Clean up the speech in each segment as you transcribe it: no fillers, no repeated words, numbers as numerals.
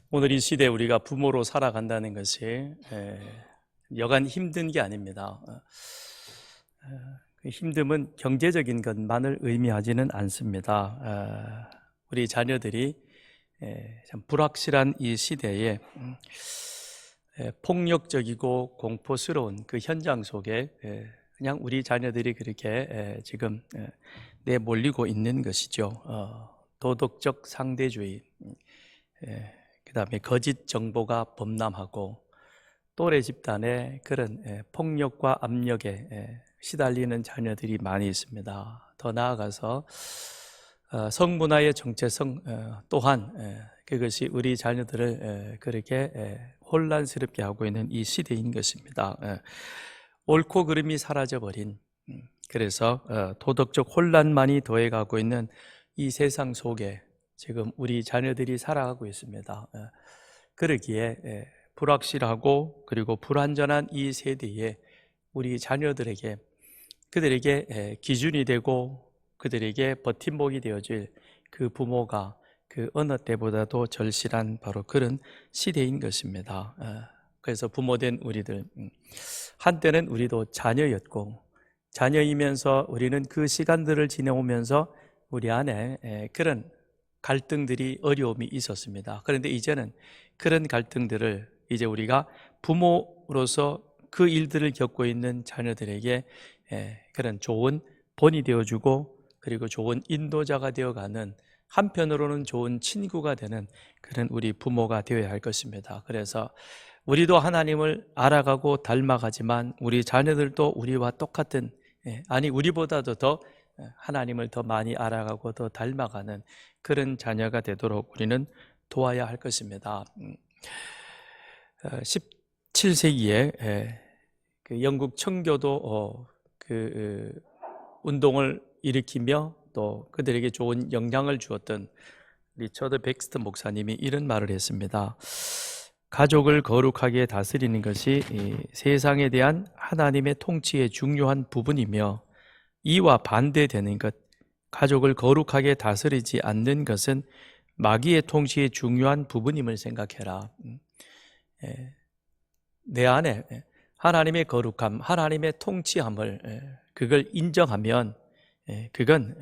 오늘 이 시대에 우리가 부모로 살아간다는 것이 여간 힘든 게 아닙니다. 그 힘듦은 경제적인 것만을 의미하지는 않습니다. 우리 자녀들이 참 불확실한 이 시대에 폭력적이고 공포스러운 그 현장 속에 그냥 우리 자녀들이 그렇게 지금 내몰리고 있는 것이죠. 도덕적 상대주의, 그 다음에 거짓 정보가 범람하고 또래 집단의 그런 폭력과 압력에 시달리는 자녀들이 많이 있습니다. 더 나아가서 성문화의 정체성 또한 그것이 우리 자녀들을 그렇게 혼란스럽게 하고 있는 이 시대인 것입니다. 옳고 그름이 사라져버린, 그래서 도덕적 혼란만이 더해가고 있는 이 세상 속에 지금 우리 자녀들이 살아가고 있습니다. 그러기에 불확실하고 그리고 불완전한 이 세대에 우리 자녀들에게, 그들에게 기준이 되고 그들에게 버팀목이 되어줄 그 부모가 그 어느 때보다도 절실한 바로 그런 시대인 것입니다. 그래서 부모된 우리들, 한때는 우리도 자녀였고 자녀이면서 우리는 그 시간들을 지내오면서 우리 안에 그런 갈등들이, 어려움이 있었습니다. 그런데 이제는 그런 갈등들을 이제 우리가 부모로서 그 일들을 겪고 있는 자녀들에게 그런 좋은 본이 되어주고 그리고 좋은 인도자가 되어가는, 한편으로는 좋은 친구가 되는 그런 우리 부모가 되어야 할 것입니다. 그래서 우리도 하나님을 알아가고 닮아가지만 우리 자녀들도 우리와 똑같은, 아니 우리보다도 더 하나님을 더 많이 알아가고 더 닮아가는 그런 자녀가 되도록 우리는 도와야 할 것입니다. 17세기에 그 영국 청교도 그 운동을 일으키며 또 그들에게 좋은 영향을 주었던 리처드 백스터 목사님이 이런 말을 했습니다. 가족을 거룩하게 다스리는 것이 세상에 대한 하나님의 통치의 중요한 부분이며 이와 반대되는 것, 가족을 거룩하게 다스리지 않는 것은 마귀의 통치의 중요한 부분임을 생각해라. 내 안에 하나님의 거룩함, 하나님의 통치함을 그걸 인정하면 그건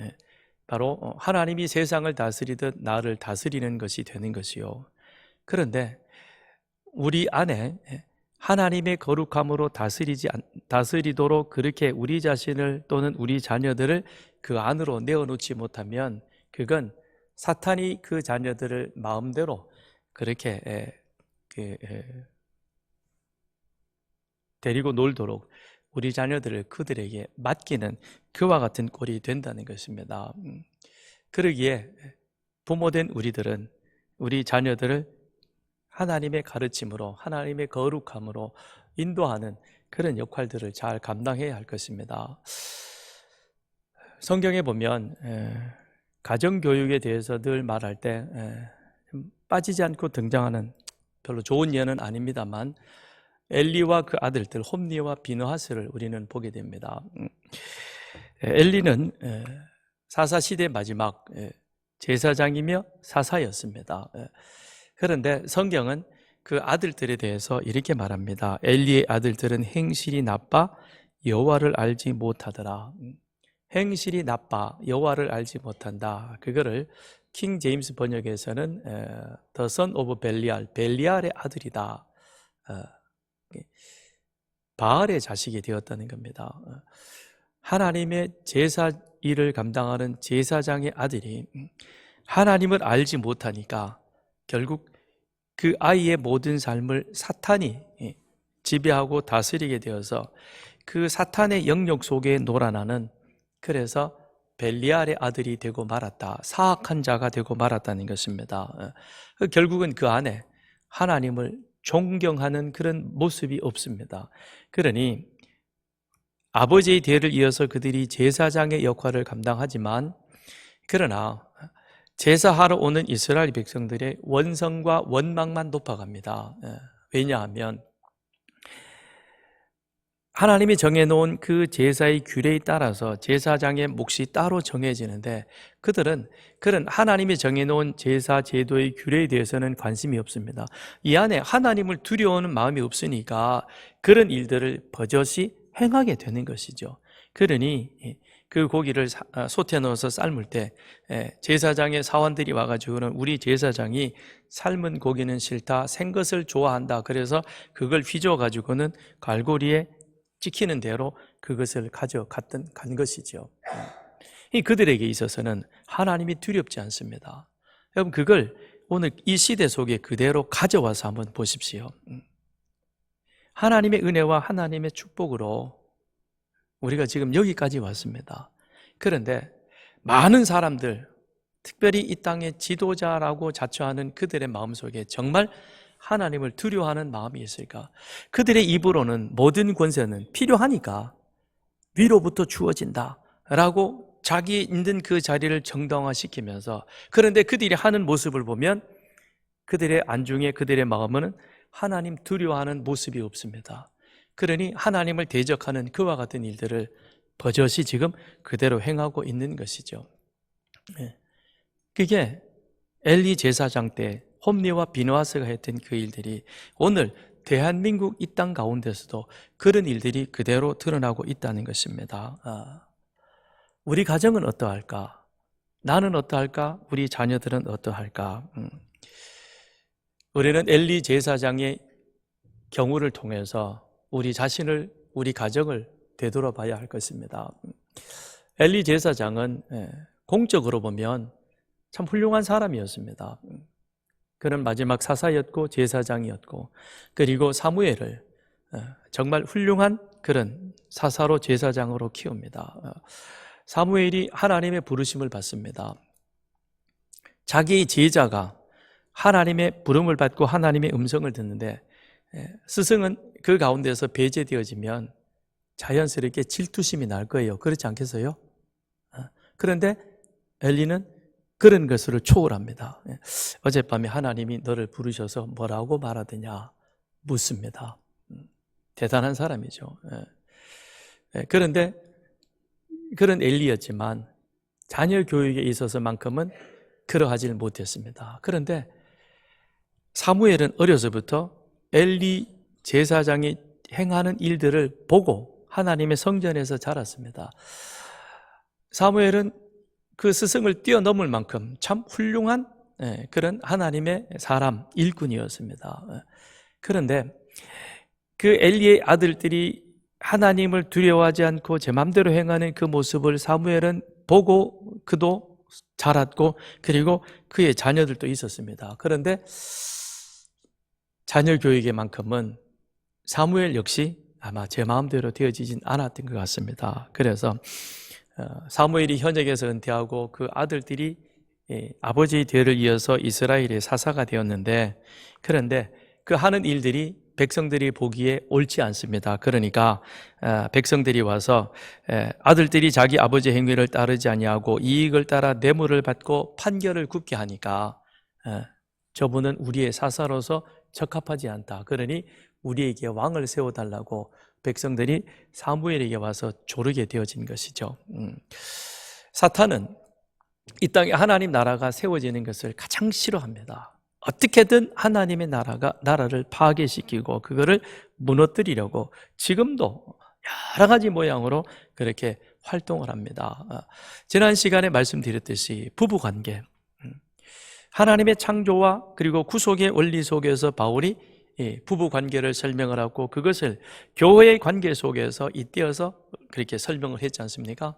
바로 하나님이 세상을 다스리듯 나를 다스리는 것이 되는 것이요. 그런데 우리 안에 하나님의 거룩함으로 다스리도록 그렇게 우리 자신을 또는 우리 자녀들을 그 안으로 내어놓지 못하면 그건 사탄이 그 자녀들을 마음대로 그렇게 데리고 놀도록 우리 자녀들을 그들에게 맡기는 그와 같은 꼴이 된다는 것입니다. 그러기에 부모된 우리들은 우리 자녀들을 하나님의 가르침으로, 하나님의 거룩함으로 인도하는 그런 역할들을 잘 감당해야 할 것입니다. 성경에 보면 가정교육에 대해서 늘 말할 때 빠지지 않고 등장하는, 별로 좋은 예는 아닙니다만, 엘리와 그 아들들 홈니와 비느하스를 우리는 보게 됩니다. 엘리는 사사시대 마지막 제사장이며 사사였습니다. 그런데 성경은 그 아들들에 대해서 이렇게 말합니다. 엘리의 아들들은 행실이 나빠 여호와를 알지 못하더라. 행실이 나빠 여호와를 알지 못한다. 그거를 킹 제임스 번역에서는 The son of Belial, 벨리알의 아들이다, 바알의 자식이 되었다는 겁니다. 하나님의 제사 일을 감당하는 제사장의 아들이 하나님을 알지 못하니까 결국 그 아이의 모든 삶을 사탄이 지배하고 다스리게 되어서 그 사탄의 영역 속에 놀아나는, 그래서 벨리알의 아들이 되고 말았다, 사악한 자가 되고 말았다는 것입니다. 결국은 그 안에 하나님을 존경하는 그런 모습이 없습니다. 그러니 아버지의 대를 이어서 그들이 제사장의 역할을 감당하지만, 그러나 제사하러 오는 이스라엘 백성들의 원성과 원망만 높아갑니다. 왜냐하면 하나님이 정해놓은 그 제사의 규례에 따라서 제사장의 몫이 따로 정해지는데 그들은 그런 하나님이 정해놓은 제사 제도의 규례에 대해서는 관심이 없습니다. 이 안에 하나님을 두려워하는 마음이 없으니까 그런 일들을 버젓이 행하게 되는 것이죠. 그러니 그 고기를 솥에 넣어서 삶을 때 제사장의 사원들이 와가지고는 우리 제사장이 삶은 고기는 싫다, 생것을 좋아한다, 그래서 그걸 휘저어가지고는 갈고리에 찍히는 대로 그것을 가져갔던 간 것이죠. 이 그들에게 있어서는 하나님이 두렵지 않습니다. 여러분 그걸 오늘 이 시대 속에 그대로 가져와서 한번 보십시오. 하나님의 은혜와 하나님의 축복으로 우리가 지금 여기까지 왔습니다. 그런데 많은 사람들, 특별히 이 땅의 지도자라고 자처하는 그들의 마음속에 정말 하나님을 두려워하는 마음이 있을까? 그들의 입으로는 모든 권세는 필요하니까 위로부터 주어진다 라고 자기 있는 그 자리를 정당화시키면서, 그런데 그들이 하는 모습을 보면 그들의 안중에 그들의 마음은 하나님 두려워하는 모습이 없습니다. 그러니 하나님을 대적하는 그와 같은 일들을 버젓이 지금 그대로 행하고 있는 것이죠. 그게 엘리 제사장 때 홈리와 비느하스가 했던 그 일들이 오늘 대한민국 이 땅 가운데서도 그런 일들이 그대로 드러나고 있다는 것입니다. 우리 가정은 어떠할까? 나는 어떠할까? 우리 자녀들은 어떠할까? 우리는 엘리 제사장의 경우를 통해서 우리 자신을, 우리 가정을 되돌아봐야 할 것입니다. 엘리 제사장은 공적으로 보면 참 훌륭한 사람이었습니다. 그는 마지막 사사였고 제사장이었고, 그리고 사무엘을 정말 훌륭한 그런 사사로 제사장으로 키웁니다. 사무엘이 하나님의 부르심을 받습니다. 자기 제자가 하나님의 부름을 받고 하나님의 음성을 듣는데 스승은 그 가운데서 배제되어지면 자연스럽게 질투심이 날 거예요. 그렇지 않겠어요? 그런데 엘리는 그런 것을 초월합니다. 어젯밤에 하나님이 너를 부르셔서 뭐라고 말하더냐 묻습니다. 대단한 사람이죠. 그런데 그런 엘리였지만 자녀 교육에 있어서만큼은 그러하지 못했습니다. 그런데 사무엘은 어려서부터 엘리 제사장이 행하는 일들을 보고 하나님의 성전에서 자랐습니다. 사무엘은 그 스승을 뛰어넘을 만큼 참 훌륭한 그런 하나님의 사람, 일꾼이었습니다. 그런데 그 엘리의 아들들이 하나님을 두려워하지 않고 제 마음대로 행하는 그 모습을 사무엘은 보고 그도 자랐고, 그리고 그의 자녀들도 있었습니다. 그런데 자녀 교육에만큼은 사무엘 역시 아마 제 마음대로 되어지진 않았던 것 같습니다. 그래서 사무엘이 현역에서 은퇴하고 그 아들들이 아버지의 뒤를 이어서 이스라엘의 사사가 되었는데, 그런데 그 하는 일들이 백성들이 보기에 옳지 않습니다. 그러니까 백성들이 와서 아들들이 자기 아버지의 행위를 따르지 아니하고 이익을 따라 뇌물을 받고 판결을 굽게 하니까 저분은 우리의 사사로서 적합하지 않다. 그러니 우리에게 왕을 세워달라고 백성들이 사무엘에게 와서 조르게 되어진 것이죠. 사탄은 이 땅에 하나님 나라가 세워지는 것을 가장 싫어합니다. 어떻게든 하나님의 나라를 파괴시키고 그거를 무너뜨리려고 지금도 여러 가지 모양으로 그렇게 활동을 합니다. 지난 시간에 말씀드렸듯이 부부관계, 하나님의 창조와 그리고 구속의 원리 속에서 바울이 부부관계를 설명을 하고 그것을 교회의 관계 속에서 잇대어서 그렇게 설명을 했지 않습니까?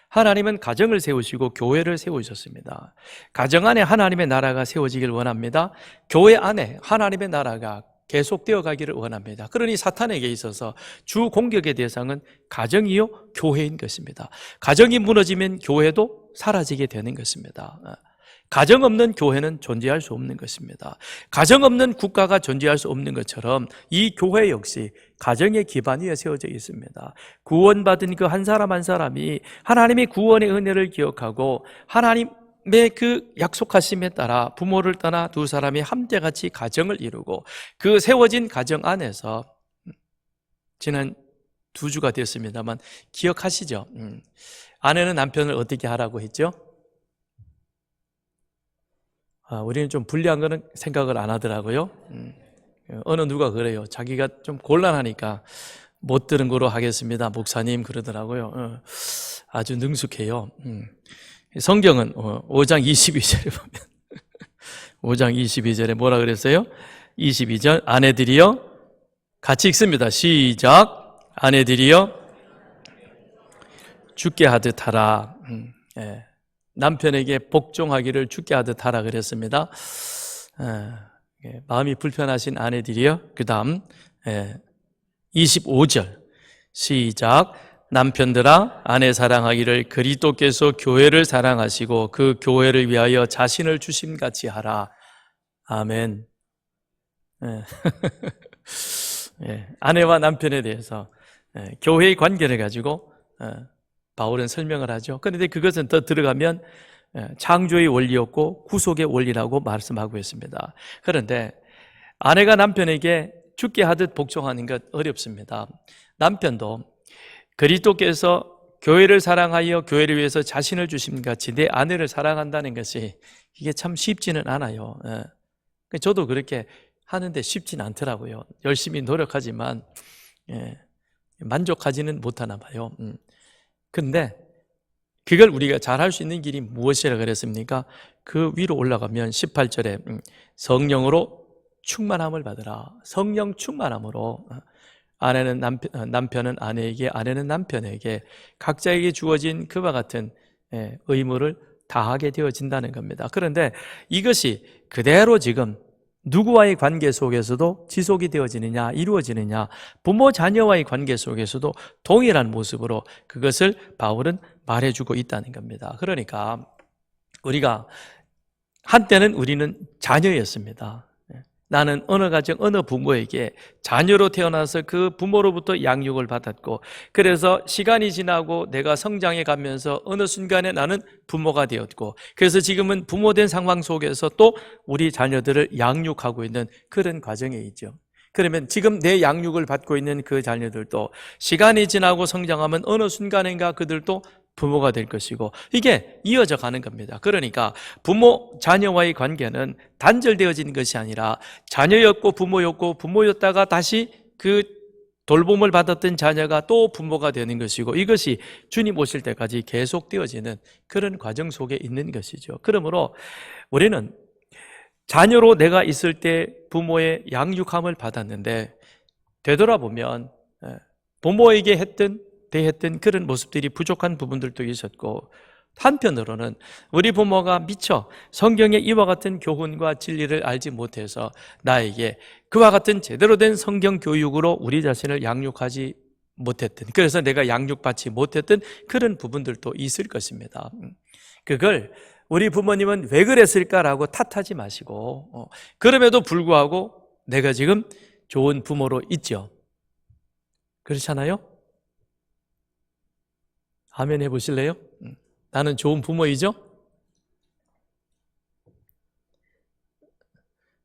하나님은 가정을 세우시고 교회를 세우셨습니다. 가정 안에 하나님의 나라가 세워지길 원합니다. 교회 안에 하나님의 나라가 계속되어 가기를 원합니다. 그러니 사탄에게 있어서 주 공격의 대상은 가정이요 교회인 것입니다. 가정이 무너지면 교회도 사라지게 되는 것입니다. 가정 없는 교회는 존재할 수 없는 것입니다. 가정 없는 국가가 존재할 수 없는 것처럼 이 교회 역시 가정의 기반 위에 세워져 있습니다. 구원받은 그 한 사람 한 사람이 하나님의 구원의 은혜를 기억하고 하나님의 그 약속하심에 따라 부모를 떠나 두 사람이 함께같이 가정을 이루고 그 세워진 가정 안에서 지난 두 주가 됐습니다만 기억하시죠? 아내는 남편을 어떻게 하라고 했죠? 우리는 좀 불리한 거는 생각을 안 하더라고요. 어느 누가 그래요. 자기가 좀 곤란하니까 못 들은 거로 하겠습니다, 목사님 그러더라고요. 아주 능숙해요. 성경은 5장 22절에 보면 5장 22절에 뭐라 그랬어요? 22절 아내들이여 같이 읽습니다. 시작. 아내들이여 주께 하듯 하라. 남편에게 복종하기를 주께 하듯 하라 그랬습니다. 마음이 불편하신 아내들이여. 그 다음 25절 시작. 남편들아 아내 사랑하기를 그리스도께서 교회를 사랑하시고 그 교회를 위하여 자신을 주심같이 하라. 아멘. 아내와 남편에 대해서 교회의 관계를 가지고 바울은 설명을 하죠. 그런데 그것은 더 들어가면 창조의 원리였고 구속의 원리라고 말씀하고 있습니다. 그런데 아내가 남편에게 죽게 하듯 복종하는 것 어렵습니다. 남편도 그리스도께서 교회를 사랑하여 교회를 위해서 자신을 주심같이 내 아내를 사랑한다는 것이 이게 참 쉽지는 않아요. 저도 그렇게 하는데 쉽지는 않더라고요. 열심히 노력하지만 만족하지는 못하나 봐요. 그런데 그걸 우리가 잘할 수 있는 길이 무엇이라 그랬습니까? 그 위로 올라가면 18절에 성령으로 충만함을 받으라. 성령 충만함으로 아내는 남편은 아내에게, 아내는 남편에게 각자에게 주어진 그와 같은 의무를 다하게 되어진다는 겁니다. 그런데 이것이 그대로 지금 누구와의 관계 속에서도 지속이 되어지느냐, 이루어지느냐, 부모 자녀와의 관계 속에서도 동일한 모습으로 그것을 바울은 말해주고 있다는 겁니다. 그러니까 우리가 한때는 우리는 자녀였습니다. 나는 어느 가정, 어느 부모에게 자녀로 태어나서 그 부모로부터 양육을 받았고, 그래서 시간이 지나고 내가 성장해 가면서 어느 순간에 나는 부모가 되었고, 그래서 지금은 부모된 상황 속에서 또 우리 자녀들을 양육하고 있는 그런 과정에 있죠. 그러면 지금 내 양육을 받고 있는 그 자녀들도 시간이 지나고 성장하면 어느 순간인가 그들도 부모가 될 것이고, 이게 이어져 가는 겁니다. 그러니까 부모 자녀와의 관계는 단절되어진 것이 아니라 자녀였고 부모였고 부모였다가 다시 그 돌봄을 받았던 자녀가 또 부모가 되는 것이고, 이것이 주님 오실 때까지 계속되어지는 그런 과정 속에 있는 것이죠. 그러므로 우리는 자녀로 내가 있을 때 부모의 양육함을 받았는데 되돌아보면 부모에게 대했던 그런 모습들이 부족한 부분들도 있었고, 한편으로는 우리 부모가 미처 성경의 이와 같은 교훈과 진리를 알지 못해서 나에게 그와 같은 제대로 된 성경 교육으로 우리 자신을 양육하지 못했던, 그래서 내가 양육받지 못했던 그런 부분들도 있을 것입니다. 그걸 우리 부모님은 왜 그랬을까라고 탓하지 마시고, 그럼에도 불구하고 내가 지금 좋은 부모로 있죠. 그렇잖아요? 아멘 해보실래요? 나는 좋은 부모이죠?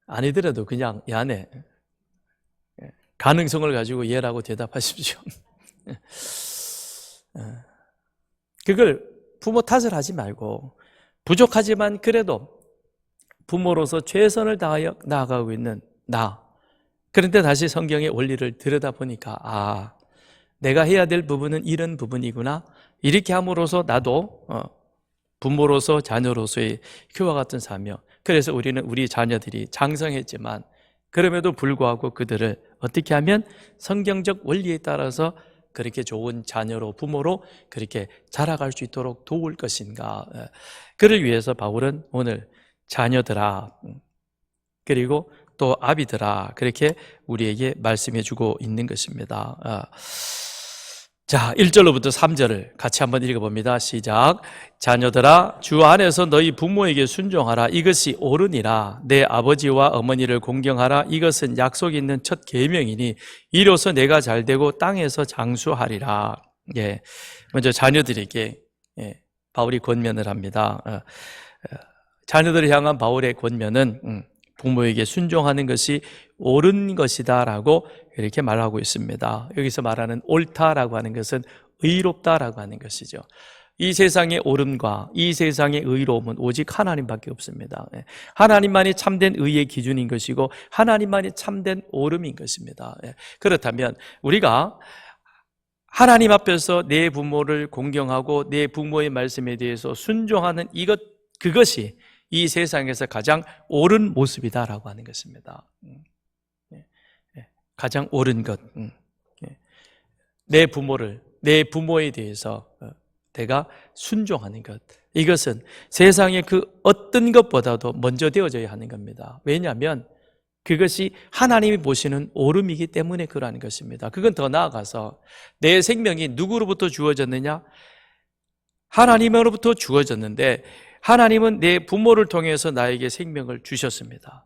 아니더라도 그냥 야네 가능성을 가지고 예라고 대답하십시오. 그걸 부모 탓을 하지 말고, 부족하지만 그래도 부모로서 최선을 다하여 나아가고 있는 나, 그런데 다시 성경의 원리를 들여다보니까 내가 해야 될 부분은 이런 부분이구나, 이렇게 함으로써 나도 부모로서 자녀로서의 그와 같은 사명, 그래서 우리는 우리 자녀들이 장성했지만 그럼에도 불구하고 그들을 어떻게 하면 성경적 원리에 따라서 그렇게 좋은 자녀로, 부모로 그렇게 자라갈 수 있도록 도울 것인가. 그를 위해서 바울은 오늘 자녀들아, 그리고 또 아비들아, 그렇게 우리에게 말씀해 주고 있는 것입니다. 자, 1절로부터 3절을 같이 한번 읽어봅니다. 시작. 자녀들아, 주 안에서 너희 부모에게 순종하라. 이것이 옳으니라. 내 아버지와 어머니를 공경하라. 이것은 약속 있는 첫 계명이니 이로써 내가 잘되고 땅에서 장수하리라. 먼저 자녀들에게 바울이 권면을 합니다. 자녀들을 향한 바울의 권면은 부모에게 순종하는 것이 옳은 것이다라고 이렇게 말하고 있습니다. 여기서 말하는 옳다라고 하는 것은 의롭다라고 하는 것이죠. 이 세상의 옳음과 이 세상의 의로움은 오직 하나님밖에 없습니다. 하나님만이 참된 의의 기준인 것이고 하나님만이 참된 옳음인 것입니다. 그렇다면 우리가 하나님 앞에서 내 부모를 공경하고 내 부모의 말씀에 대해서 순종하는 그것이 이 세상에서 가장 옳은 모습이다라고 하는 것입니다. 가장 옳은 것. 내 부모에 대해서 내가 순종하는 것. 이것은 세상의 그 어떤 것보다도 먼저 되어져야 하는 겁니다. 왜냐하면 그것이 하나님이 보시는 옳음이기 때문에 그러한 것입니다. 그건 더 나아가서 내 생명이 누구로부터 주어졌느냐? 하나님으로부터 주어졌는데 하나님은 내 부모를 통해서 나에게 생명을 주셨습니다.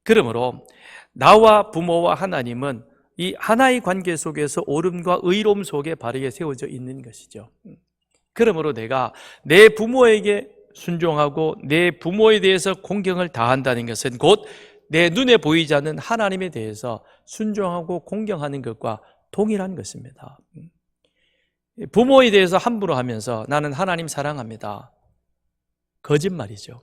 그러므로 나와 부모와 하나님은 이 하나의 관계 속에서 옳음과 의로움 속에 바르게 세워져 있는 것이죠. 그러므로 내가 내 부모에게 순종하고 내 부모에 대해서 공경을 다한다는 것은 곧 내 눈에 보이지 않는 하나님에 대해서 순종하고 공경하는 것과 동일한 것입니다. 부모에 대해서 함부로 하면서 나는 하나님 사랑합니다. 거짓말이죠.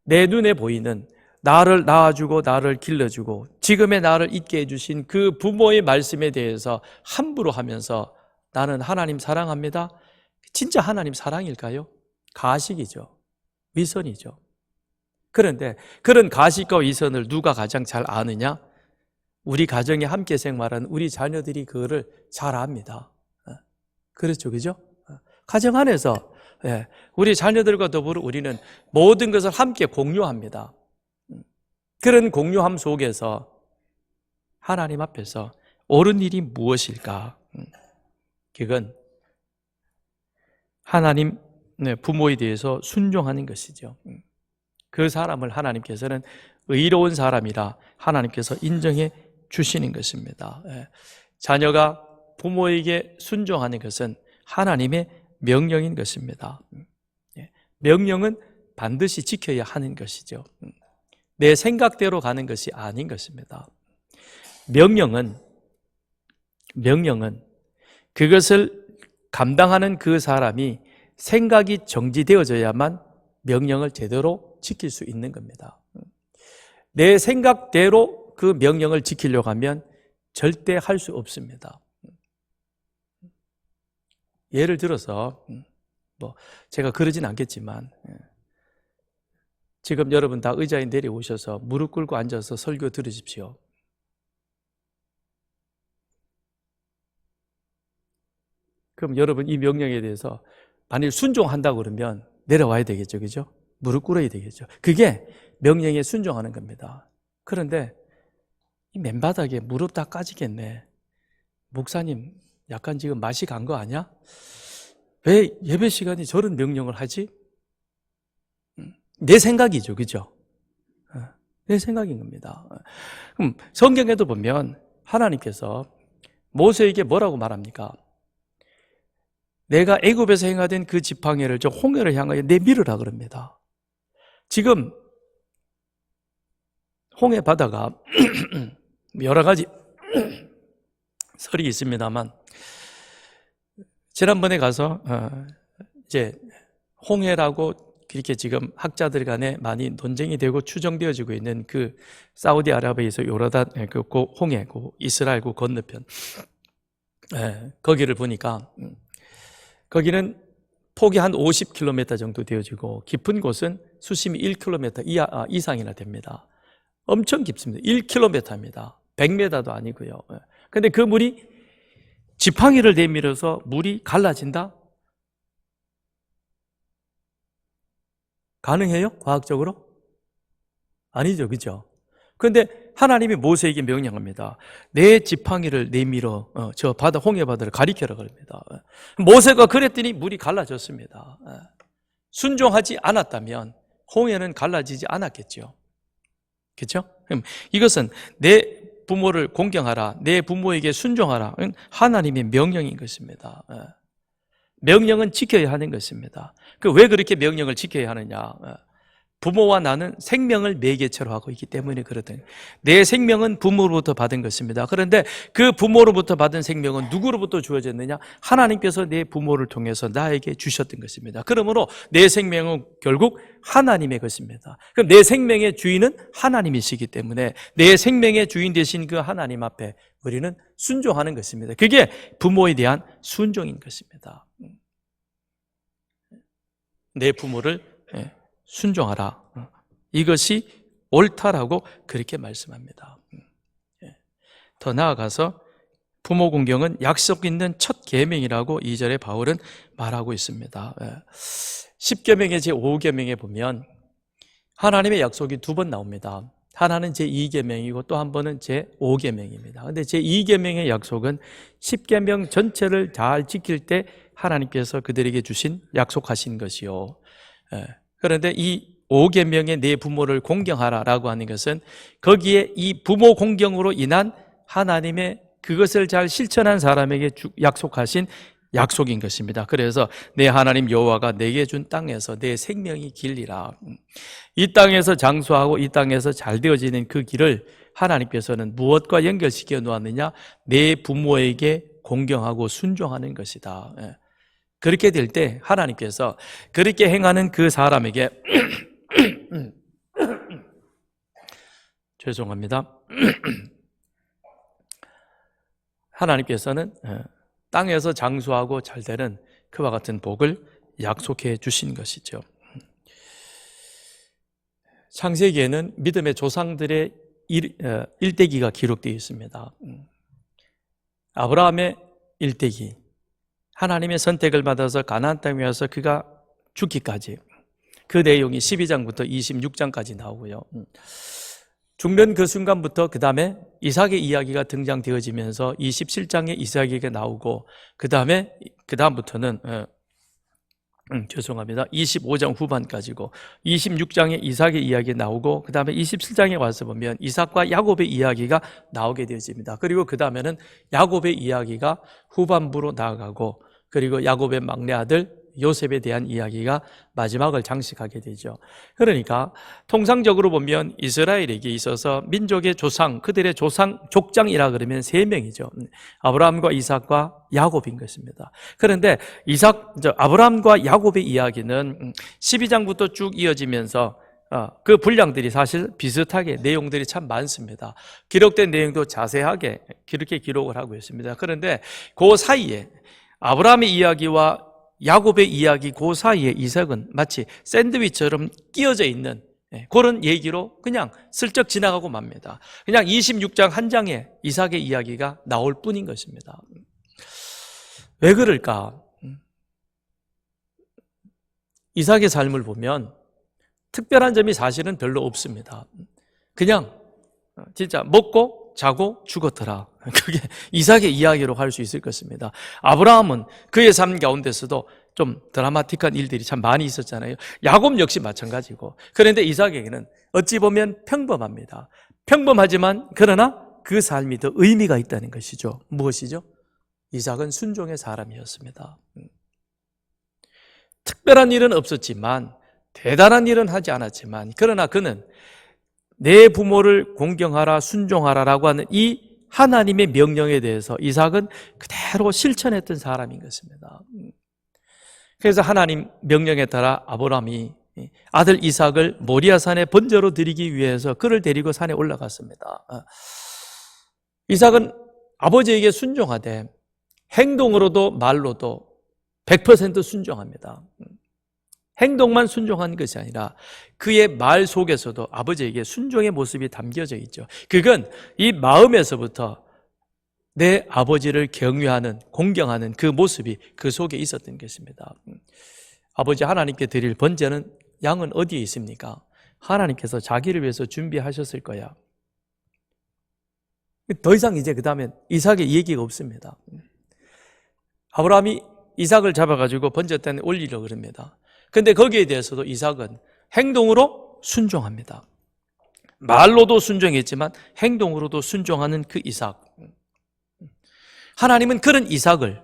내 눈에 보이는 나를 낳아주고 나를 길러주고 지금의 나를 있게 해주신 그 부모의 말씀에 대해서 함부로 하면서 나는 하나님 사랑합니다. 진짜 하나님 사랑일까요? 가식이죠. 위선이죠. 그런데 그런 가식과 위선을 누가 가장 잘 아느냐? 우리 가정에 함께 생활하는 우리 자녀들이 그거를 잘 압니다. 그렇죠, 그죠? 가정 안에서 우리 자녀들과 더불어 우리는 모든 것을 함께 공유합니다. 그런 공유함 속에서 하나님 앞에서 옳은 일이 무엇일까? 그건 하나님 부모에 대해서 순종하는 것이죠. 그 사람을 하나님께서는 의로운 사람이라 하나님께서 인정해 주시는 것입니다. 자녀가 부모에게 순종하는 것은 하나님의 명령인 것입니다. 명령은 반드시 지켜야 하는 것이죠. 내 생각대로 가는 것이 아닌 것입니다. 명령은 그것을 감당하는 그 사람이 생각이 정지되어져야만 명령을 제대로 지킬 수 있는 겁니다. 내 생각대로 그 명령을 지키려고 하면 절대 할 수 없습니다. 예를 들어서 제가 그러진 않겠지만 지금 여러분 다 의자에 내려오셔서 무릎 꿇고 앉아서 설교 들으십시오. 그럼 여러분 이 명령에 대해서 만일 순종한다고 그러면 내려와야 되겠죠, 그죠? 무릎 꿇어야 되겠죠. 그게 명령에 순종하는 겁니다. 그런데 이 맨바닥에 무릎 다 까지겠네. 목사님, 약간 지금 맛이 간 거 아니야? 왜 예배 시간에 저런 명령을 하지? 내 생각이죠, 그죠? 내 생각인 겁니다. 그럼 성경에도 보면 하나님께서 모세에게 뭐라고 말합니까? 내가 애굽에서 행하던 그 지팡이를 저 홍해를 향하여 내밀으라 그럽니다. 지금 홍해 바다가 여러 가지 설이 있습니다만 지난번에 가서 이제 홍해라고 그렇게 지금 학자들 간에 많이 논쟁이 되고 추정되어지고 있는 그 사우디아라비아에서 요르단 그 홍해, 그 이스라엘 그 건너편 거기를 보니까 거기는 폭이 한 50km 정도 되어지고 깊은 곳은 수심이 1km 이상이나 됩니다. 엄청 깊습니다. 1km입니다. 100m도 아니고요. 그런데 그 물이 지팡이를 내밀어서 물이 갈라진다? 가능해요? 과학적으로? 아니죠, 그죠? 그런데 하나님이 모세에게 명령합니다. 내 지팡이를 내밀어 저 바다 홍해 바다를 가리켜라 그럽니다. 모세가 그랬더니 물이 갈라졌습니다. 순종하지 않았다면 홍해는 갈라지지 않았겠죠. 그렇죠? 이것은 내 부모를 공경하라, 내 부모에게 순종하라. 하나님의 명령인 것입니다. 명령은 지켜야 하는 것입니다. 왜 그렇게 명령을 지켜야 하느냐? 부모와 나는 생명을 매개체로 하고 있기 때문에 그렇거든요. 내 생명은 부모로부터 받은 것입니다. 그런데 그 부모로부터 받은 생명은 누구로부터 주어졌느냐? 하나님께서 내 부모를 통해서 나에게 주셨던 것입니다. 그러므로 내 생명은 결국 하나님의 것입니다. 그럼 내 생명의 주인은 하나님이시기 때문에 내 생명의 주인 되신 그 하나님 앞에 우리는 순종하는 것입니다. 그게 부모에 대한 순종인 것입니다. 내 부모를 순종하라. 이것이 옳다라고 그렇게 말씀합니다. 더 나아가서 부모 공경은 약속 있는 첫 계명이라고 2절에 바울은 말하고 있습니다. 10계명의 제5계명에 보면 하나님의 약속이 두 번 나옵니다. 하나는 제2계명이고 또 한 번은 제5계명입니다. 그런데 제2계명의 약속은 10계명 전체를 잘 지킬 때 하나님께서 그들에게 주신 약속하신 것이요. 그런데 이 5계명의 내 부모를 공경하라라고 하는 것은 거기에 이 부모 공경으로 인한 하나님의 그것을 잘 실천한 사람에게 약속하신 약속인 것입니다. 그래서 내 하나님 여호와가 내게 준 땅에서 내 생명이 길리라. 이 땅에서 장수하고 이 땅에서 잘 되어지는 그 길을 하나님께서는 무엇과 연결시켜 놓았느냐? 내 부모에게 공경하고 순종하는 것이다. 그렇게 될 때 하나님께서 그렇게 행하는 그 사람에게 죄송합니다. 하나님께서는 땅에서 장수하고 잘 되는 그와 같은 복을 약속해 주신 것이죠. 창세기에는 믿음의 조상들의 일대기가 기록되어 있습니다. 아브라함의 일대기, 하나님의 선택을 받아서 가나안 땅에 와서 그가 죽기까지, 그 내용이 12장부터 26장까지 나오고요. 죽는 그 순간부터 그 다음에 이삭의 이야기가 등장되어지면서 27장에 이삭에게 나오고 그 다음부터는 25장 후반까지고 26장에 이삭의 이야기가 나오고 그 다음에 27장에 와서 보면 이삭과 야곱의 이야기가 나오게 되어집니다. 그리고 그 다음에는 야곱의 이야기가 후반부로 나아가고 그리고 야곱의 막내 아들 요셉에 대한 이야기가 마지막을 장식하게 되죠. 그러니까 통상적으로 보면 이스라엘에게 있어서 민족의 조상, 그들의 족장이라 그러면 3명이죠. 아브라함과 이삭과 야곱인 것입니다. 그런데 아브라함과 야곱의 이야기는 12장부터 쭉 이어지면서 그 분량들이 사실 비슷하게 내용들이 참 많습니다. 기록된 내용도 자세하게 그렇게 기록을 하고 있습니다. 그런데 그 사이에 아브라함의 이야기와 야곱의 이야기 그 사이에 이삭은 마치 샌드위치처럼 끼어져 있는 그런 얘기로 그냥 슬쩍 지나가고 맙니다. 그냥 26장 한 장에 이삭의 이야기가 나올 뿐인 것입니다. 왜 그럴까? 이삭의 삶을 보면 특별한 점이 사실은 별로 없습니다. 그냥 진짜 먹고 자고 죽었더라. 그게 이삭의 이야기로 할 수 있을 것입니다. 아브라함은 그의 삶 가운데서도 좀 드라마틱한 일들이 참 많이 있었잖아요. 야곱 역시 마찬가지고. 그런데 이삭에게는 어찌 보면 평범합니다. 평범하지만 그러나 그 삶이 더 의미가 있다는 것이죠. 무엇이죠? 이삭은 순종의 사람이었습니다. 특별한 일은 없었지만 대단한 일은 하지 않았지만 그러나 그는 내 부모를 공경하라 순종하라라고 하는 이 하나님의 명령에 대해서 이삭은 그대로 실천했던 사람인 것입니다. 그래서 하나님 명령에 따라 아브라함이 아들 이삭을 모리아산에 번제로 드리기 위해서 그를 데리고 산에 올라갔습니다. 이삭은 아버지에게 순종하되 행동으로도 말로도 100% 순종합니다. 행동만 순종한 것이 아니라 그의 말 속에서도 아버지에게 순종의 모습이 담겨져 있죠. 그건 이 마음에서부터 내 아버지를 경외하는, 공경하는 그 모습이 그 속에 있었던 것입니다. 아버지 하나님께 드릴 번제는 양은 어디에 있습니까? 하나님께서 자기를 위해서 준비하셨을 거야. 더 이상 이제 그 다음에 이삭의 얘기가 없습니다. 아브라함이 이삭을 잡아가지고 번제단에 올리려고 그럽니다. 그런데 거기에 대해서도 이삭은 행동으로 순종합니다. 말로도 순종했지만 행동으로도 순종하는 그 이삭. 하나님은 그런 이삭을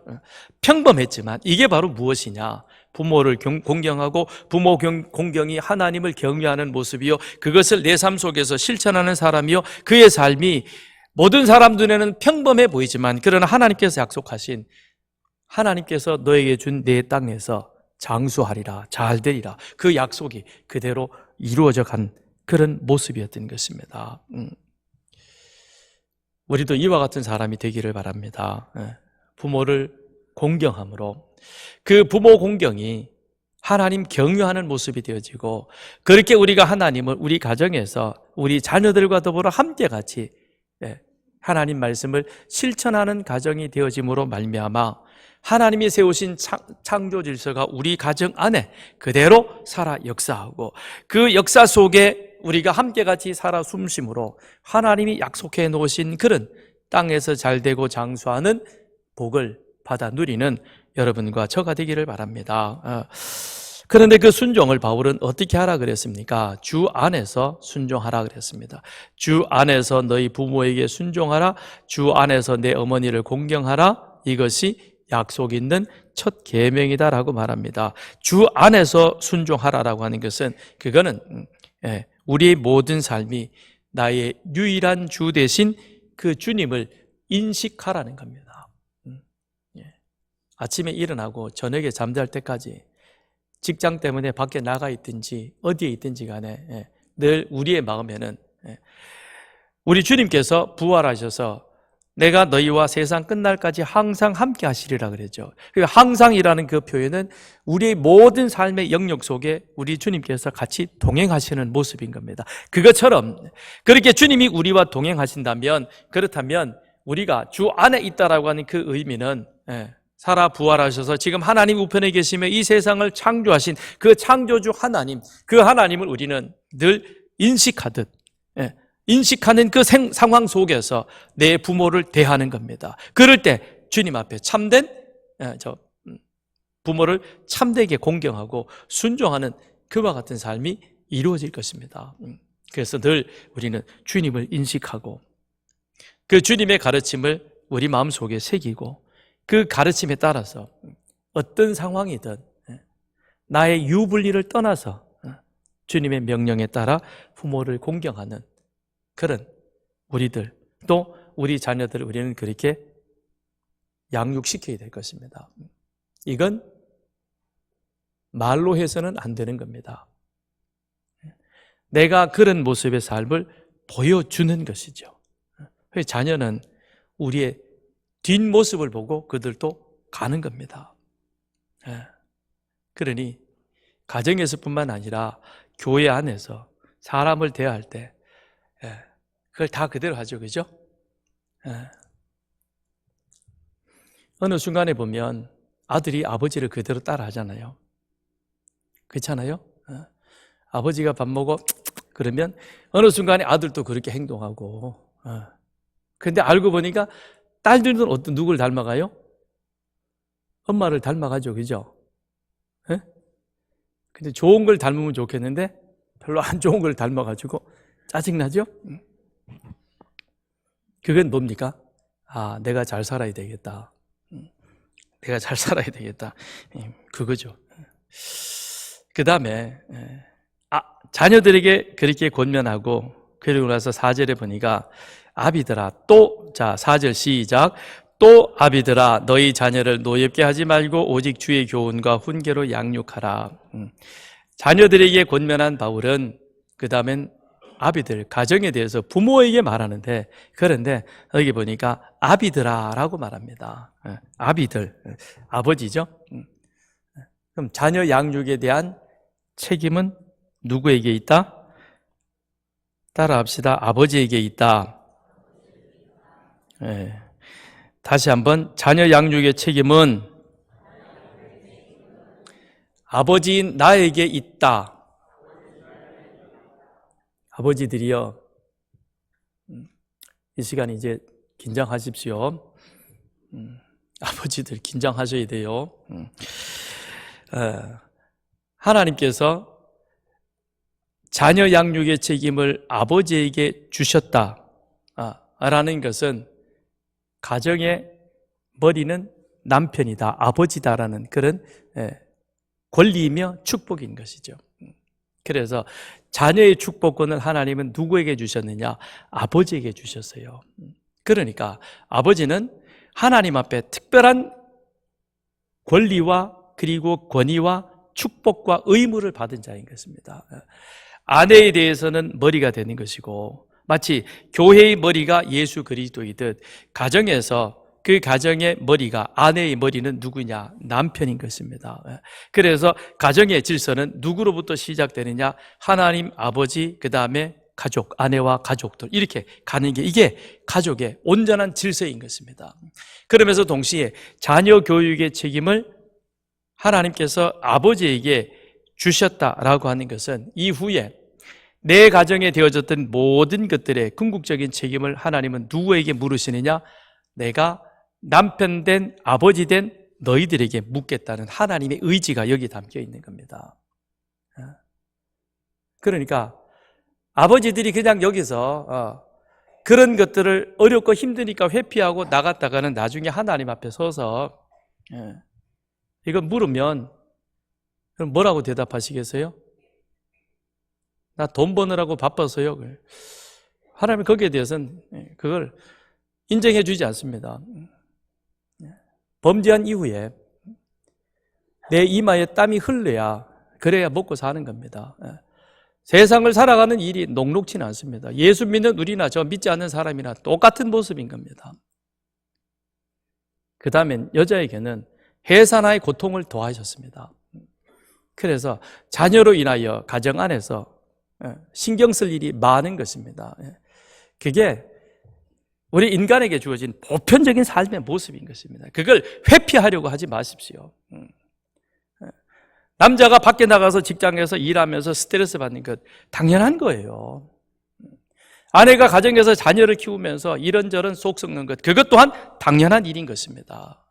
평범했지만 이게 바로 무엇이냐? 부모를 공경하고 부모 공경이 하나님을 경외하는 모습이요, 그것을 내 삶 속에서 실천하는 사람이요, 그의 삶이 모든 사람 눈에는 평범해 보이지만 그러나 하나님께서 약속하신, 하나님께서 너에게 준 내 땅에서 장수하리라, 잘되리라, 그 약속이 그대로 이루어져 간 그런 모습이었던 것입니다. 우리도 이와 같은 사람이 되기를 바랍니다. 부모를 공경함으로 그 부모 공경이 하나님 경외하는 모습이 되어지고, 그렇게 우리가 하나님을 우리 가정에서 우리 자녀들과 더불어 함께 같이 하나님 말씀을 실천하는 가정이 되어짐으로 말미암아 하나님이 세우신 창조 질서가 우리 가정 안에 그대로 살아 역사하고, 그 역사 속에 우리가 함께 같이 살아 숨심으로 하나님이 약속해 놓으신 그런 땅에서 잘되고 장수하는 복을 받아 누리는 여러분과 저가 되기를 바랍니다. 그런데 그 순종을 바울은 어떻게 하라 그랬습니까? 주 안에서 순종하라 그랬습니다. 주 안에서 너희 부모에게 순종하라, 주 안에서 내 어머니를 공경하라, 이것이 약속 있는 첫 계명이다라고 말합니다. 주 안에서 순종하라라고 하는 것은, 그거는 우리의 모든 삶이 나의 유일한 주 대신 그 주님을 인식하라는 겁니다. 아침에 일어나고 저녁에 잠잘 때까지 직장 때문에 밖에 나가 있든지 어디에 있든지 간에 늘 우리의 마음에는 우리 주님께서 부활하셔서 내가 너희와 세상 끝날까지 항상 함께 하시리라 그랬죠. 그러니까 항상이라는 그 표현은 우리의 모든 삶의 영역 속에 우리 주님께서 같이 동행하시는 모습인 겁니다. 그것처럼 그렇게 주님이 우리와 동행하신다면, 그렇다면 우리가 주 안에 있다라고 하는 그 의미는 살아 부활하셔서 지금 하나님 우편에 계시며 이 세상을 창조하신 그 창조주 하나님, 그 하나님을 우리는 늘 인식하듯 인식하는 그 상황 속에서 내 부모를 대하는 겁니다. 그럴 때 주님 앞에 참된 부모를 참되게 공경하고 순종하는 그와 같은 삶이 이루어질 것입니다. 그래서 늘 우리는 주님을 인식하고 그 주님의 가르침을 우리 마음속에 새기고, 그 가르침에 따라서 어떤 상황이든 나의 유불리를 떠나서 주님의 명령에 따라 부모를 공경하는 그런 우리들, 또 우리 자녀들을 우리는 그렇게 양육시켜야 될 것입니다. 이건 말로 해서는 안 되는 겁니다. 내가 그런 모습의 삶을 보여주는 것이죠. 자녀는 우리의 뒷모습을 보고 그들도 가는 겁니다. 그러니 가정에서뿐만 아니라 교회 안에서 사람을 대할 때 그걸 다 그대로 하죠. 그죠? 어느 순간에 보면 아들이 아버지를 그대로 따라 하잖아요. 그렇잖아요? 아버지가 밥 먹어 그러면 어느 순간에 아들도 그렇게 행동하고, 근데 알고 보니까 딸들은 누굴 닮아가요? 엄마를 닮아가죠. 그죠? 근데 좋은 걸 닮으면 좋겠는데 별로 안 좋은 걸 닮아가지고 짜증나죠? 그건 뭡니까? 내가 잘 살아야 되겠다. 내가 잘 살아야 되겠다. 그거죠. 그 다음에 자녀들에게 그렇게 권면하고, 그리고 나서 4절에 보니까 아비들아 또, 자 4절 시작, 또 아비들아 너희 자녀를 노엽게 하지 말고 오직 주의 교훈과 훈계로 양육하라. 자녀들에게 권면한 바울은 그 다음엔 아비들, 가정에 대해서 부모에게 말하는데, 그런데 여기 보니까 아비들아라고 말합니다. 아비들, 아버지죠. 그럼 자녀 양육에 대한 책임은 누구에게 있다? 따라합시다. 아버지에게 있다. 다시 한번, 자녀 양육의 책임은 아버지인 나에게 있다. 아버지들이요, 이 시간에 이제 긴장하십시오. 아버지들 긴장하셔야 돼요. 하나님께서 자녀 양육의 책임을 아버지에게 주셨다라는 것은 가정의 머리는 남편이다, 아버지다라는 그런 권리이며 축복인 것이죠. 그래서 자녀의 축복권을 하나님은 누구에게 주셨느냐? 아버지에게 주셨어요. 그러니까 아버지는 하나님 앞에 특별한 권리와 그리고 권위와 축복과 의무를 받은 자인 것입니다. 아내에 대해서는 머리가 되는 것이고, 마치 교회의 머리가 예수 그리스도이듯 가정에서 그 가정의 머리가, 아내의 머리는 누구냐? 남편인 것입니다. 그래서 가정의 질서는 누구로부터 시작되느냐? 하나님 아버지, 그 다음에 가족, 아내와 가족들, 이렇게 가는 게 이게 가족의 온전한 질서인 것입니다. 그러면서 동시에 자녀 교육의 책임을 하나님께서 아버지에게 주셨다라고 하는 것은 이후에 내 가정에 되어졌던 모든 것들의 궁극적인 책임을 하나님은 누구에게 물으시느냐? 내가 남편 된, 아버지 된 너희들에게 묻겠다는 하나님의 의지가 여기 담겨 있는 겁니다. 그러니까 아버지들이 그냥 여기서 그런 것들을 어렵고 힘드니까 회피하고 나갔다가는 나중에 하나님 앞에 서서 이거 물으면 그럼 뭐라고 대답하시겠어요? 나 돈 버느라고 바빠서요. 하나님은 거기에 대해서는 그걸 인정해 주지 않습니다. 범죄한 이후에 내 이마에 땀이 흘러야, 그래야 먹고 사는 겁니다. 세상을 살아가는 일이 녹록지는 않습니다. 예수 믿는 우리나 저 믿지 않는 사람이나 똑같은 모습인 겁니다. 그 다음엔 여자에게는 해산의 고통을 더하셨습니다. 그래서 자녀로 인하여 가정 안에서 신경 쓸 일이 많은 것입니다. 그게 우리 인간에게 주어진 보편적인 삶의 모습인 것입니다. 그걸 회피하려고 하지 마십시오. 남자가 밖에 나가서 직장에서 일하면서 스트레스 받는 것 당연한 거예요. 아내가 가정에서 자녀를 키우면서 이런저런 속 썩는 것, 그것 또한 당연한 일인 것입니다.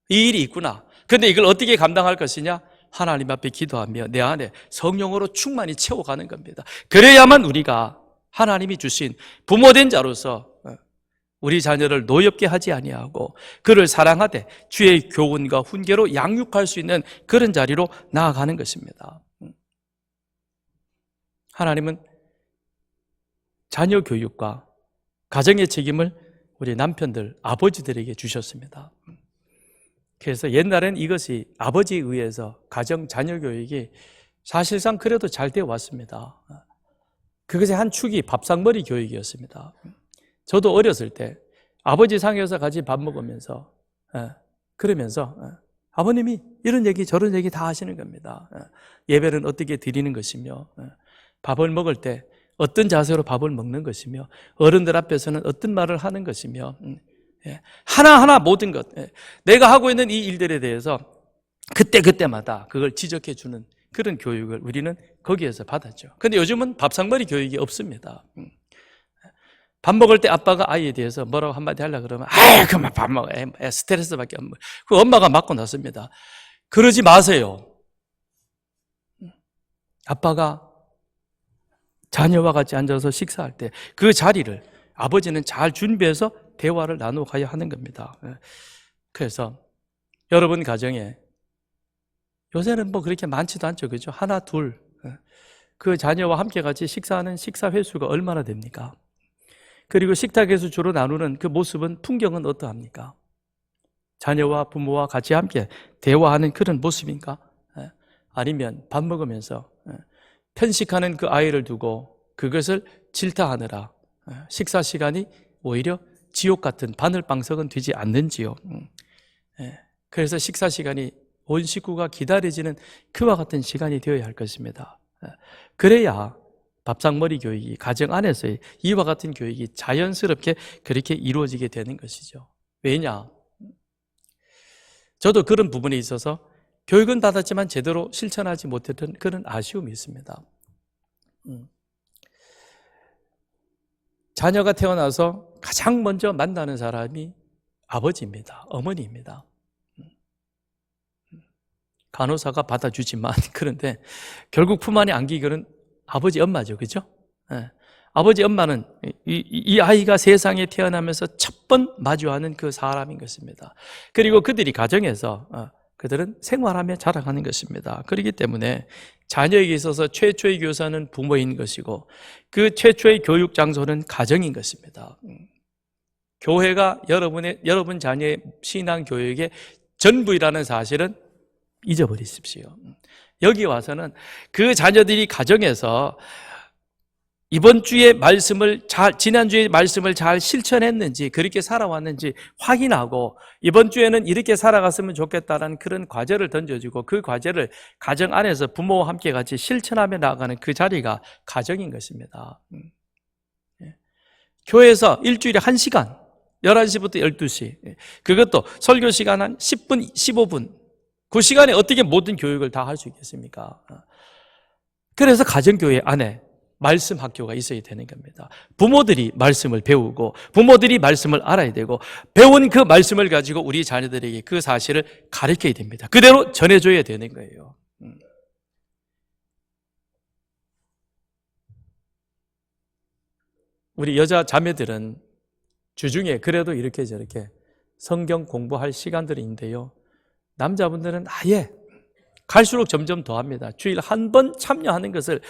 이 일이 있구나. 근데 이걸 어떻게 감당할 것이냐? 하나님 앞에 기도하며 내 안에 성령으로 충만히 채워가는 겁니다. 그래야만 우리가 하나님이 주신 부모된 자로서 우리 자녀를 노엽게 하지 아니하고 그를 사랑하되 주의 교훈과 훈계로 양육할 수 있는 그런 자리로 나아가는 것입니다. 하나님은 자녀 교육과 가정의 책임을 우리 남편들, 아버지들에게 주셨습니다. 그래서 옛날엔 이것이 아버지에 의해서 가정, 자녀 교육이 사실상 그래도 잘 되어 왔습니다. 그것의 한 축이 밥상머리 교육이었습니다. 저도 어렸을 때 아버지 상에서 같이 밥 먹으면서 그러면서 아버님이 이런 얘기 저런 얘기 다 하시는 겁니다. 예배는 어떻게 드리는 것이며 밥을 먹을 때 어떤 자세로 밥을 먹는 것이며 어른들 앞에서는 어떤 말을 하는 것이며 하나하나 모든 것, 내가 하고 있는 이 일들에 대해서 그때마다 그걸 지적해 주는 그런 교육을 우리는 거기에서 받았죠. 근데 요즘은 밥상머리 교육이 없습니다. 밥 먹을 때 아빠가 아이에 대해서 뭐라고 한마디 하려고 그러면 그만 밥 먹어. 스트레스밖에 안 먹어. 그 엄마가 맞고 났습니다. 그러지 마세요. 아빠가 자녀와 같이 앉아서 식사할 때 그 자리를 아버지는 잘 준비해서 대화를 나눠가야 하는 겁니다. 그래서 여러분 가정에 요새는 뭐 그렇게 많지도 않죠. 그죠? 하나, 둘. 그 자녀와 함께 같이 식사하는 식사 횟수가 얼마나 됩니까? 그리고 식탁에서 주로 나누는 그 모습은, 풍경은 어떠합니까? 자녀와 부모와 같이 함께 대화하는 그런 모습인가? 아니면 밥 먹으면서 편식하는 그 아이를 두고 그것을 질타하느라 식사 시간이 오히려 지옥 같은 바늘방석은 되지 않는지요. 그래서 식사 시간이 온 식구가 기다려지는 그와 같은 시간이 되어야 할 것입니다. 그래야 밥상머리 교육이 가정 안에서의 이와 같은 교육이 자연스럽게 그렇게 이루어지게 되는 것이죠. 왜냐? 저도 그런 부분에 있어서 교육은 받았지만 제대로 실천하지 못했던 그런 아쉬움이 있습니다. 자녀가 태어나서 가장 먼저 만나는 사람이 아버지입니다. 어머니입니다. 간호사가 받아주지만 그런데 결국 품 안에 안기고는 아버지 엄마죠. 그죠? 아버지 엄마는 이 아이가 세상에 태어나면서 첫 번 마주하는 그 사람인 것입니다. 그리고 그들이 가정에서 그들은 생활하며 자라가는 것입니다. 그렇기 때문에 자녀에게 있어서 최초의 교사는 부모인 것이고 그 최초의 교육 장소는 가정인 것입니다. 교회가 여러분 자녀의 신앙 교육의 전부이라는 사실은 잊어버리십시오. 여기 와서는 그 자녀들이 가정에서 이번 주의 말씀을 지난주의 말씀을 잘 실천했는지, 그렇게 살아왔는지 확인하고, 이번 주에는 이렇게 살아갔으면 좋겠다는 그런 과제를 던져주고, 그 과제를 가정 안에서 부모와 함께 같이 실천하며 나아가는 그 자리가 가정인 것입니다. 교회에서 일주일에 1시간, 11시부터 12시, 그것도 설교 시간 한 10분, 15분, 그 시간에 어떻게 모든 교육을 다 할 수 있겠습니까? 그래서 가정교회 안에 말씀 학교가 있어야 되는 겁니다. 부모들이 말씀을 배우고 부모들이 말씀을 알아야 되고 배운 그 말씀을 가지고 우리 자녀들에게 그 사실을 가르쳐야 됩니다. 그대로 전해줘야 되는 거예요. 우리 여자 자매들은 주중에 그래도 이렇게 저렇게 성경 공부할 생각들이 있는데요, 남자분들은 아예 갈수록 점점 더합니다. 주일 한 번 참여하는 것을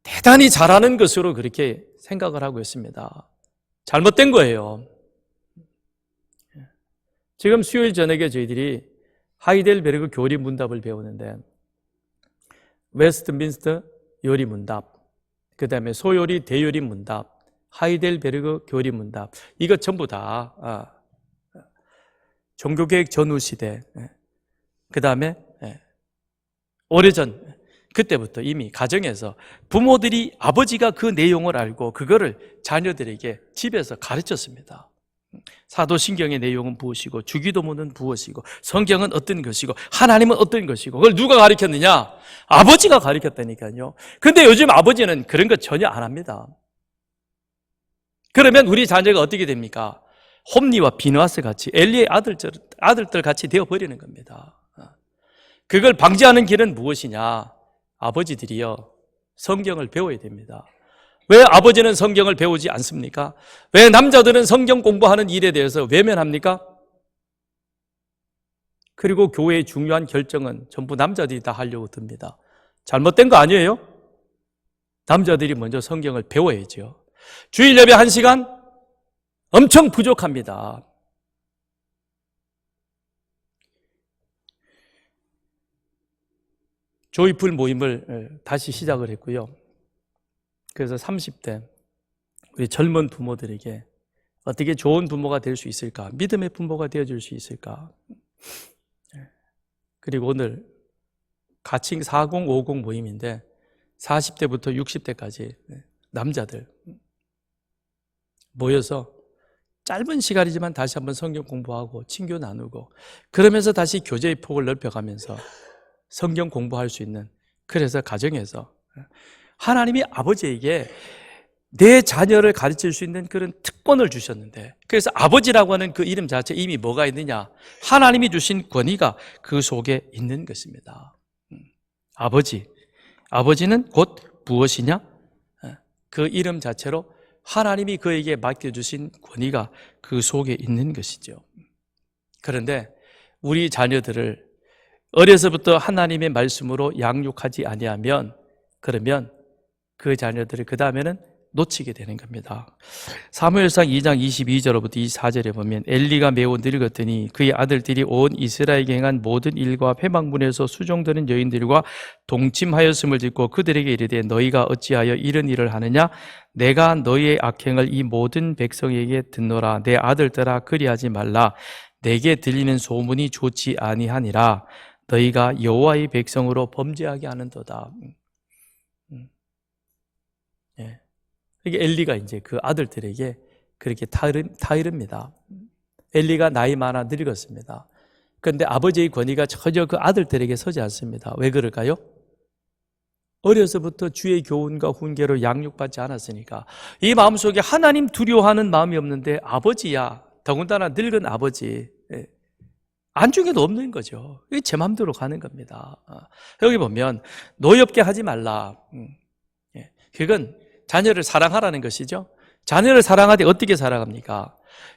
대단히 잘하는 것으로 그렇게 생각을 하고 있습니다. 잘못된 거예요. 지금 수요일 저녁에 저희들이 하이델베르그 교리 문답을 배우는데, 웨스트민스터 요리 문답, 그 다음에 소요리 대요리 문답, 하이델베르그 교리 문답, 이거 전부 다 종교개혁 전후 시대, 그 다음에 오래전, 그때부터 이미 가정에서 부모들이, 아버지가 그 내용을 알고 그거를 자녀들에게 집에서 가르쳤습니다. 사도신경의 내용은 무엇이고, 주기도문은 무엇이고, 성경은 어떤 것이고, 하나님은 어떤 것이고, 그걸 누가 가르쳤느냐? 아버지가 가르쳤다니까요. 근데 요즘 아버지는 그런 거 전혀 안 합니다. 그러면 우리 자녀가 어떻게 됩니까? 홈리와 비누아스 같이, 엘리의 아들들 같이 되어버리는 겁니다. 그걸 방지하는 길은 무엇이냐? 아버지들이요, 성경을 배워야 됩니다. 왜 아버지는 성경을 배우지 않습니까? 왜 남자들은 성경 공부하는 일에 대해서 외면합니까? 그리고 교회의 중요한 결정은 전부 남자들이 다 하려고 듭니다. 잘못된 거 아니에요? 남자들이 먼저 성경을 배워야죠. 주일 예배 1시간? 엄청 부족합니다. 조이풀 모임을 다시 시작을 했고요. 그래서 30대 우리 젊은 부모들에게 어떻게 좋은 부모가 될 수 있을까? 믿음의 부모가 되어줄 수 있을까? 그리고 오늘 가칭 4050 모임인데 40대부터 60대까지 남자들 모여서 짧은 시간이지만 다시 한번 성경 공부하고 친교 나누고, 그러면서 다시 교제의 폭을 넓혀가면서 성경 공부할 수 있는, 그래서 가정에서 하나님이 아버지에게 내 자녀를 가르칠 수 있는 그런 특권을 주셨는데, 그래서 아버지라고 하는 그 이름 자체 이미 뭐가 있느냐? 하나님이 주신 권위가 그 속에 있는 것입니다. 아버지는 곧 무엇이냐? 그 이름 자체로 하나님이 그에게 맡겨주신 권위가 그 속에 있는 것이죠. 그런데 우리 자녀들을 어려서부터 하나님의 말씀으로 양육하지 아니하면, 그러면 그 자녀들을 그 다음에는 놓치게 되는 겁니다. 사무엘상 2장 22절부터 24절에 보면, 엘리가 매우 늙었더니 그의 아들들이 온 이스라엘에게 행한 모든 일과 회막문에서 수종드는 여인들과 동침하였음을 듣고 그들에게 이르되, 너희가 어찌하여 이런 일을 하느냐? 내가 너희의 악행을 이 모든 백성에게 듣노라. 내 아들들아, 그리하지 말라. 내게 들리는 소문이 좋지 아니하니라. 너희가 여호와의 백성으로 범죄하게 하는도다. 이게 엘리가 이제 그 아들들에게 그렇게 타이릅니다. 엘리가 나이 많아 늙었습니다. 그런데 아버지의 권위가 전혀 그 아들들에게 서지 않습니다. 왜 그럴까요? 어려서부터 주의 교훈과 훈계로 양육받지 않았으니까. 이 마음속에 하나님 두려워하는 마음이 없는데, 아버지야, 더군다나 늙은 아버지, 안중에도 없는 거죠. 이게 제 마음대로 가는 겁니다. 여기 보면 노엽게 하지 말라. 그건 자녀를 사랑하라는 것이죠. 자녀를 사랑하되 어떻게 살아갑니까?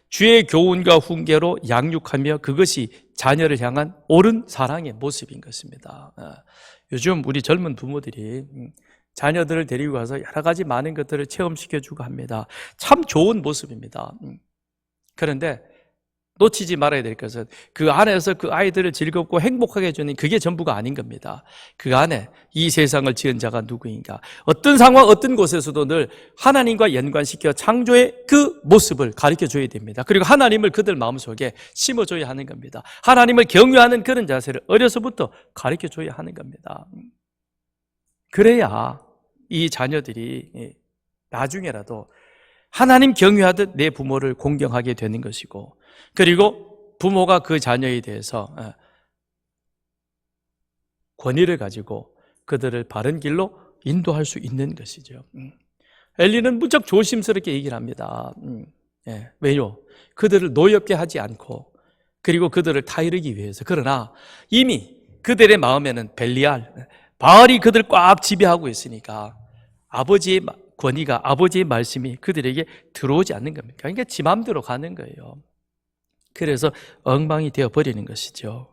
주의 교훈과 훈계로 양육하며 그것이 자녀를 향한 옳은 사랑의 모습인 것입니다. 요즘 우리 젊은 부모들이 자녀들을 데리고 가서 여러 가지 많은 것들을 체험시켜주고 합니다. 참 좋은 모습입니다. 그런데 놓치지 말아야 될 것은 그 안에서 그 아이들을 즐겁고 행복하게 해주는 그게 전부가 아닌 겁니다. 그 안에 이 세상을 지은 자가 누구인가, 어떤 상황 어떤 곳에서도 늘 하나님과 연관시켜 창조의 그 모습을 가르쳐줘야 됩니다. 그리고 하나님을 그들 마음속에 심어줘야 하는 겁니다. 하나님을 경외하는 그런 자세를 어려서부터 가르쳐줘야 하는 겁니다. 그래야 이 자녀들이 나중에라도 하나님 경외하듯 내 부모를 공경하게 되는 것이고, 그리고 부모가 그 자녀에 대해서 권위를 가지고 그들을 바른 길로 인도할 수 있는 것이죠. 엘리는 무척 조심스럽게 얘기를 합니다. 왜요? 그들을 노엽게 하지 않고, 그리고 그들을 타이르기 위해서. 그러나 이미 그들의 마음에는 벨리알, 바알이 그들을 꽉 지배하고 있으니까 아버지의 권위가, 아버지의 말씀이 그들에게 들어오지 않는 겁니다. 그러니까 지 마음대로 가는 거예요. 그래서 엉망이 되어버리는 것이죠.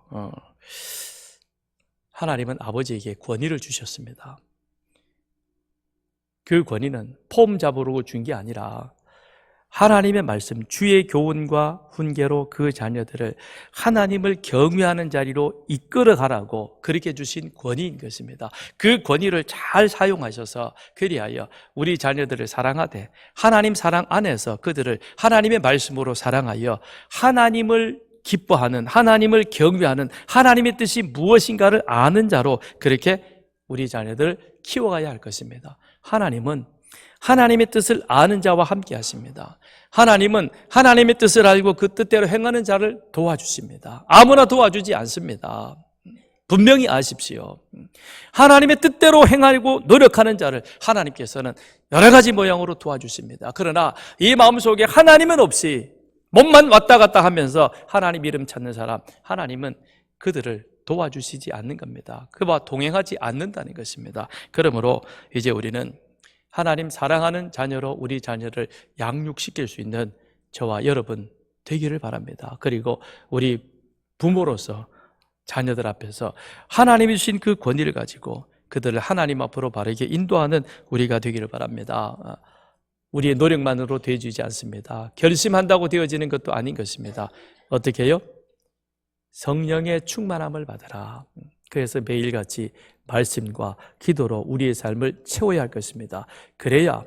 하나님은 아버지에게 권위를 주셨습니다. 그 권위는 폼 잡으려고 준 게 아니라 하나님의 말씀, 주의 교훈과 훈계로 그 자녀들을 하나님을 경외하는 자리로 이끌어가라고 그렇게 주신 권위인 것입니다. 그 권위를 잘 사용하셔서 그리하여 우리 자녀들을 사랑하되 하나님 사랑 안에서 그들을 하나님의 말씀으로 사랑하여 하나님을 기뻐하는, 하나님을 경외하는, 하나님의 뜻이 무엇인가를 아는 자로 그렇게 우리 자녀들을 키워가야 할 것입니다. 하나님은 하나님의 뜻을 아는 자와 함께 하십니다. 하나님은 하나님의 뜻을 알고 그 뜻대로 행하는 자를 도와주십니다. 아무나 도와주지 않습니다. 분명히 아십시오. 하나님의 뜻대로 행하고 노력하는 자를 하나님께서는 여러 가지 모양으로 도와주십니다. 그러나 이 마음속에 하나님은 없이 몸만 왔다 갔다 하면서 하나님 이름 찾는 사람, 하나님은 그들을 도와주시지 않는 겁니다. 그와 동행하지 않는다는 것입니다. 그러므로 이제 우리는 하나님 사랑하는 자녀로 우리 자녀를 양육시킬 수 있는 저와 여러분 되기를 바랍니다. 그리고 우리 부모로서 자녀들 앞에서 하나님이 주신 그 권위를 가지고 그들을 하나님 앞으로 바르게 인도하는 우리가 되기를 바랍니다. 우리의 노력만으로 되어지지 않습니다. 결심한다고 되어지는 것도 아닌 것입니다. 어떻게 해요? 성령의 충만함을 받으라. 그래서 매일같이 말씀과 기도로 우리의 삶을 채워야 할 것입니다. 그래야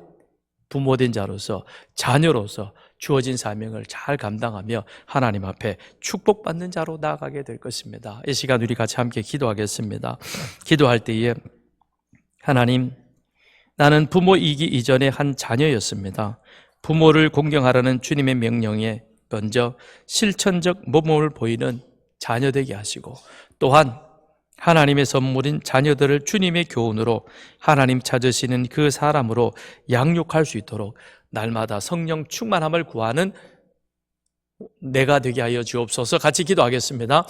부모된 자로서, 자녀로서 주어진 사명을 잘 감당하며 하나님 앞에 축복받는 자로 나아가게 될 것입니다. 이 시간 우리 같이 함께 기도하겠습니다. 기도할 때에 하나님, 나는 부모이기 이전에 한 자녀였습니다. 부모를 공경하라는 주님의 명령에 먼저 실천적 모범을 보이는 자녀 되게 하시고, 또한 하나님의 선물인 자녀들을 주님의 교훈으로 하나님 찾으시는 그 사람으로 양육할 수 있도록 날마다 성령 충만함을 구하는 내가 되게 하여 주옵소서. 같이 기도하겠습니다.